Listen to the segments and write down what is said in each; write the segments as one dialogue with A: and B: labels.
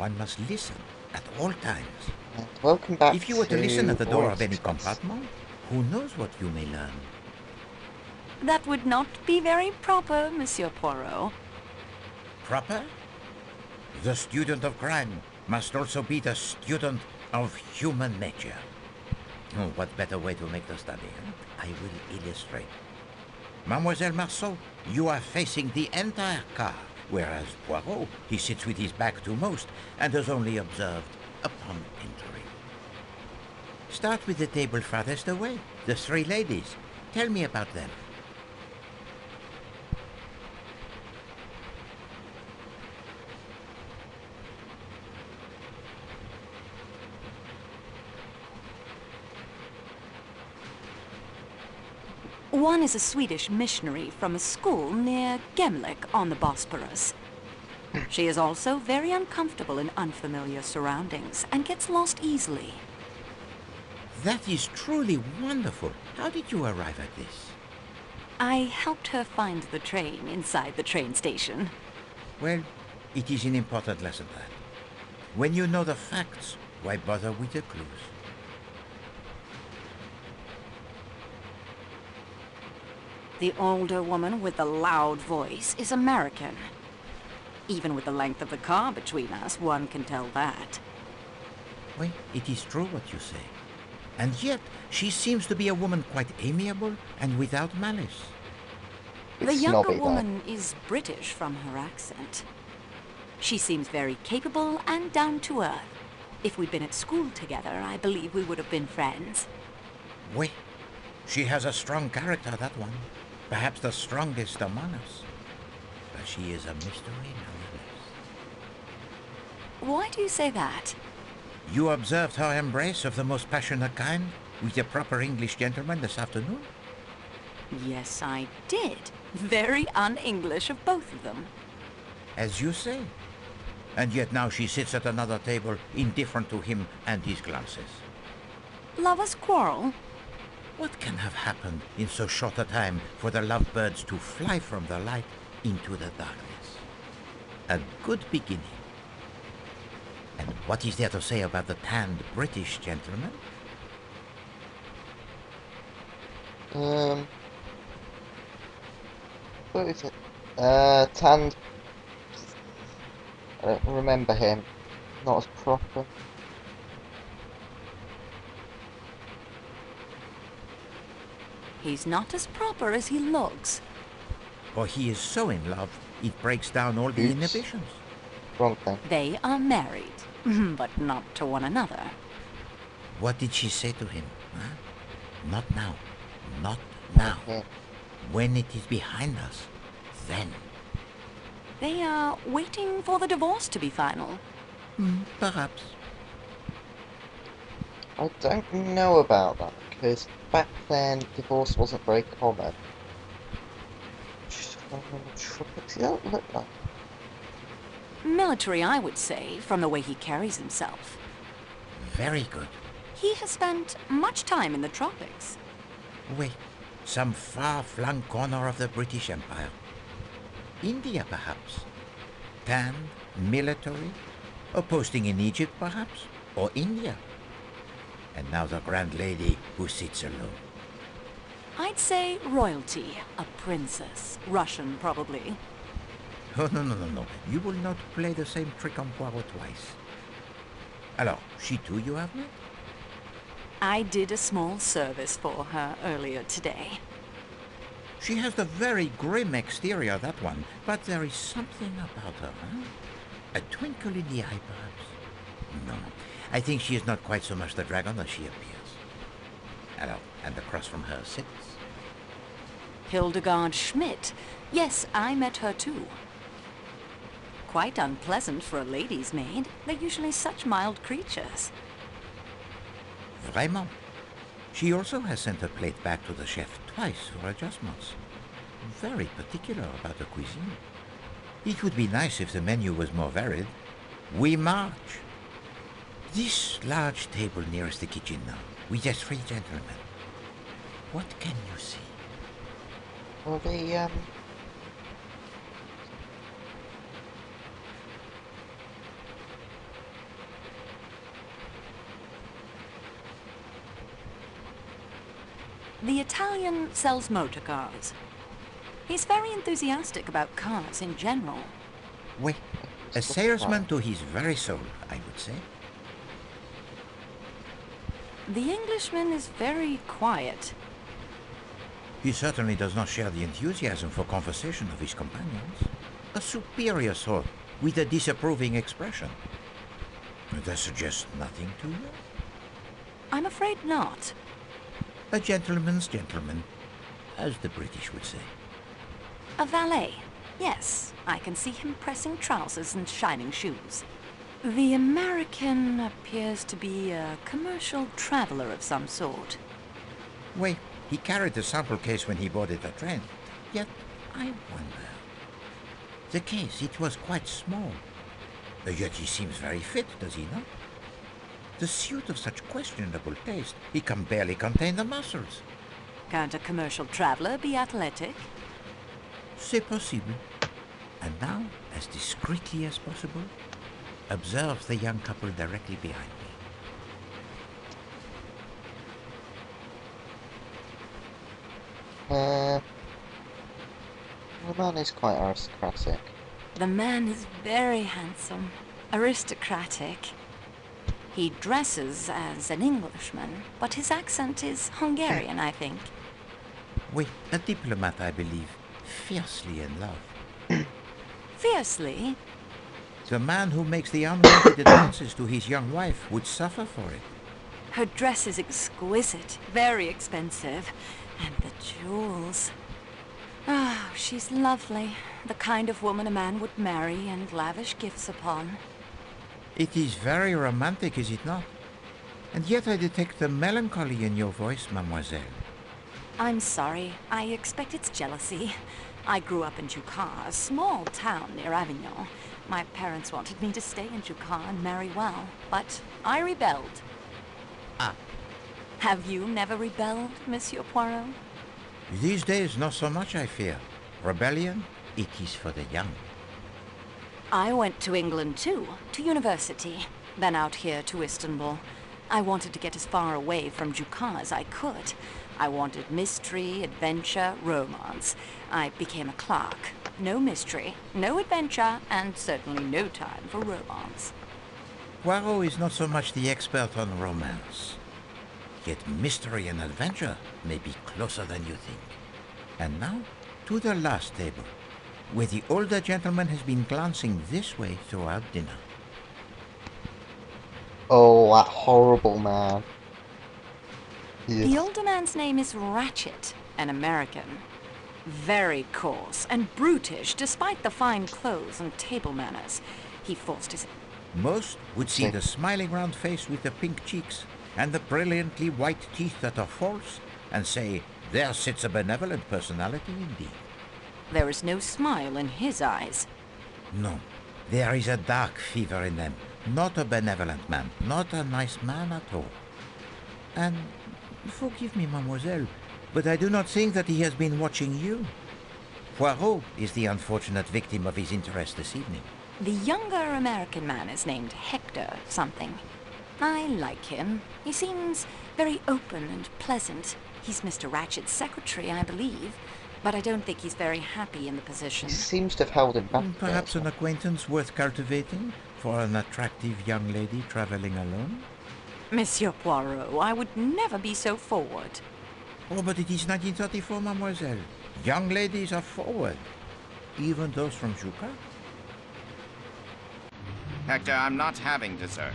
A: One must listen at all times.
B: And welcome back
A: If you were to listen at
B: to
A: the door of
B: Orient
A: any
B: Express.
A: compartment, who knows what you may learn?
C: That would not be very proper, Monsieur Poirot.
A: Proper? The student of crime must also be the student of human nature. Oh, what better way to make the study? I will illustrate. Mademoiselle Marceau, you are facing the entire car, whereas Poirot, he sits with his back to most and is only observed upon entering. Start with the table farthest away, the three ladies. Tell me about them.
C: One is a Swedish missionary from a school near Gemlik on the Bosporus. She is also very uncomfortable in unfamiliar surroundings and gets lost easily.
A: That is truly wonderful. How did you arrive at this?
C: I helped her find the train inside the train station.
A: Well, it is an important lesson that. When you know the facts, why bother with the clues?
C: The older woman with the loud voice is American. Even with the length of the car between us, one can tell that.
A: Well, it is true what you say. And yet, she seems to be a woman quite amiable and without malice.
C: The
B: It's
C: younger
B: snobby, though.
C: woman is British from her accent. She seems very capable and down to earth. If we'd been at school together, I believe we would have been friends.
A: Oui, she has a strong character, that one. Perhaps the strongest among us. But she is a mystery nonetheless.
C: Why do you say that?
A: You observed her embrace of the most passionate kind with a proper English gentleman this afternoon?
C: Yes, I did. Very un-English of both of them.
A: As you say. And yet now she sits at another table, indifferent to him and his glances.
C: Lovers quarrel?
A: What can have happened in so short a time for the lovebirds to fly from the light into the darkness? A good beginning. And what is there to say about the tanned British gentleman?
B: What is it? Tanned. I don't remember him. Not as proper.
C: He's not as proper as he looks.
A: For he is so in love, it breaks down all the
B: Oops.
A: inhibitions.
B: Wrong thing.
C: They are married, but not to one another.
A: What did she say to him? Huh? Not now. Not now.
B: Yeah.
A: When it is behind us, then.
C: They are waiting for the divorce to be final.
A: Perhaps.
B: I don't know about that because back then divorce wasn't very common. Tropics, he don't look like.
C: Military, I would say, from the way he carries himself.
A: Very good.
C: He has spent much time in the tropics.
A: Wait, some far-flung corner of the British Empire. India, perhaps. Tanned, military, or posting in Egypt, perhaps, or India. And now the grand lady who sits alone.
C: I'd say royalty, a princess. Russian, probably.
A: Oh, no. You will not play the same trick on Poirot twice. Alors, she too you have met?
C: I did a small service for her earlier today.
A: She has the very grim exterior, that one, but there is something about her, huh? A twinkle in the eye, perhaps? No, I think she is not quite so much the dragon as she appears. Alors, and across from her sits...
C: Hildegard Schmidt. Yes, I met her too. Quite unpleasant for a lady's maid. They're usually such mild creatures.
A: Vraiment. She also has sent her plate back to the chef twice for adjustments. Very particular about the cuisine. It would be nice if the menu was more varied. We march. This large table nearest the kitchen now, with the three gentlemen. What can you see?
B: Well, the
C: The Italian sells motor cars. He's very enthusiastic about cars in general.
A: Oui, a salesman to his very soul, I would say.
C: The Englishman is very quiet.
A: He certainly does not share the enthusiasm for conversation of his companions. A superior sort, with a disapproving expression. That suggests nothing to you?
C: I'm afraid not.
A: A gentleman's gentleman, as the British would say.
C: A valet. Yes, I can see him pressing trousers and shining shoes. The American appears to be a commercial traveler of some sort.
A: Wait, he carried a sample case when he boarded the train. Yet, I wonder. The case, it was quite small. Yet he seems very fit, does he not? The suit of such questionable taste, he can barely contain the muscles.
C: Can't a commercial traveler be athletic?
A: C'est possible. And now, as discreetly as possible, observe the young couple directly behind me.
B: The man is quite aristocratic.
C: The man is very handsome, aristocratic. He dresses as an Englishman, but his accent is Hungarian, I think.
A: Oui, a diplomat, I believe, fiercely in love.
C: Fiercely?
A: The man who makes the unwanted advances to his young wife would suffer for it.
C: Her dress is exquisite, very expensive. And the jewels. Ah, she's lovely. The kind of woman a man would marry and lavish gifts upon.
A: It is very romantic, is it not? And yet I detect the melancholy in your voice, mademoiselle.
C: I'm sorry. I expect it's jealousy. I grew up in Jucar, a small town near Avignon. My parents wanted me to stay in Jucar and marry well, but I rebelled.
A: Ah.
C: Have you never rebelled, Monsieur Poirot?
A: These days, not so much, I fear. Rebellion, it is for the young.
C: I went to England too, to university, then out here to Istanbul. I wanted to get as far away from Jucar as I could. I wanted mystery, adventure, romance. I became a clerk. No mystery, no adventure, and certainly no time for romance.
A: Poirot is not so much the expert on romance. Yet mystery and adventure may be closer than you think. And now, to the last table, where the older gentleman has been glancing this way throughout dinner.
B: Oh, that horrible man.
C: The older man's name is Ratchet, an American. Very coarse and brutish, despite the fine clothes and table manners. He forced his...
A: Most would see the smiling round face with the pink cheeks and the brilliantly white teeth that are false, and say, there sits a benevolent personality indeed.
C: There is no smile in his eyes.
A: No, there is a dark fever in them. Not a benevolent man, not a nice man at all. And forgive me, mademoiselle, but I do not think that he has been watching you. Poirot is the unfortunate victim of his interest this evening.
C: The younger American man is named Hector something. I like him. He seems very open and pleasant. He's Mr. Ratchet's secretary, I believe, but I don't think he's very happy in the position.
B: He seems to have held him back.
A: Perhaps an acquaintance worth cultivating for an attractive young lady traveling alone?
C: Monsieur Poirot, I would never be so forward.
A: Oh, but it is 1934, mademoiselle. Young ladies are forward. Even those from Jucar.
D: Hector, I'm not having dessert.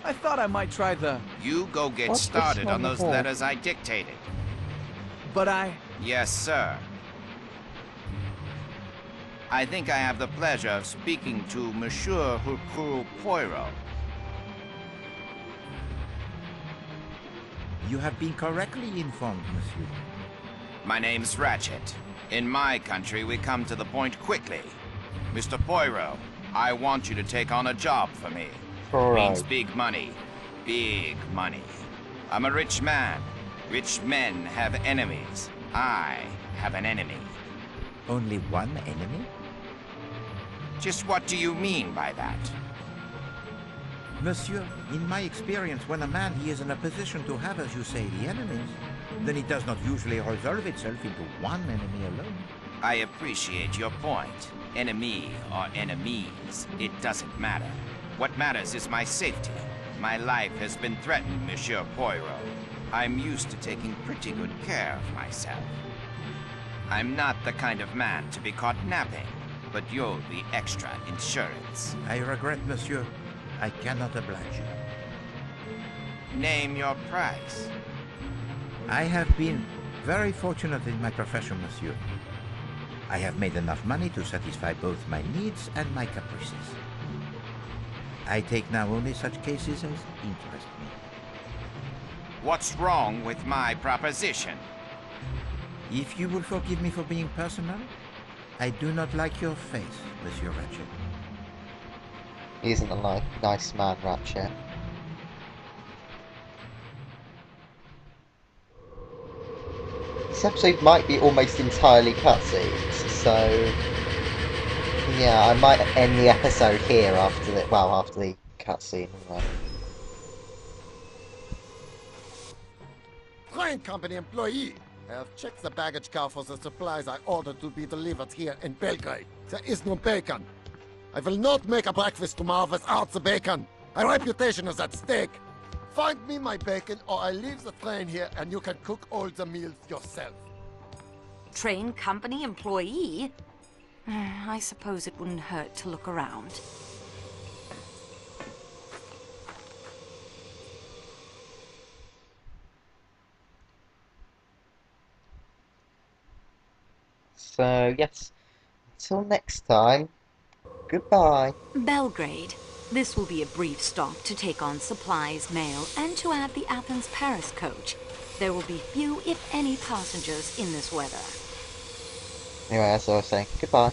E: I thought I might try the...
D: You go get
B: What's this
D: started on those
B: one for?
D: letters I dictated.
E: But I...
D: Yes, sir. I think I have the pleasure of speaking to Monsieur Hercule Poirot.
A: You have been correctly informed, monsieur.
D: My name's Ratchet. In my country, we come to the point quickly. Mr. Poirot, I want you to take on a job for me. Means
B: Right.
D: big money. Big money. I'm a rich man. Rich men have enemies. I have an enemy.
A: Only one enemy?
D: Just what do you mean by that?
A: Monsieur, in my experience, when a man he is in a position to have, as you say, the enemies, then it does not usually resolve itself into one enemy alone.
D: I appreciate your point. Enemy or enemies, it doesn't matter. What matters is my safety. My life has been threatened, Monsieur Poirot. I'm used to taking pretty good care of myself. I'm not the kind of man to be caught napping, but you'll be extra insurance.
A: I regret, monsieur. I cannot oblige you.
D: Name your price.
A: I have been very fortunate in my profession, monsieur. I have made enough money to satisfy both my needs and my caprices. I take now only such cases as interest me.
D: What's wrong with my proposition?
A: If you will forgive me for being personal, I do not like your face, Monsieur Ratchet.
B: He isn't a nice man, Ratchet. This episode might be almost entirely cutscenes, so yeah, I might end the episode here after the cutscene. Anyway.
F: Train company employee. I have checked the baggage car for the supplies I ordered to be delivered here in Belgrade. There is no bacon. I will not make a breakfast tomorrow without the bacon. My reputation is at stake. Find me my bacon or I leave the train here and you can cook all the meals yourself.
C: Train company employee? I suppose it wouldn't hurt to look around.
B: So, yes, until next time, goodbye.
C: Belgrade. This will be a brief stop to take on supplies, mail, and to add the Athens-Paris coach. There will be few, if any, passengers in this weather.
B: Anyway, as I was saying, goodbye.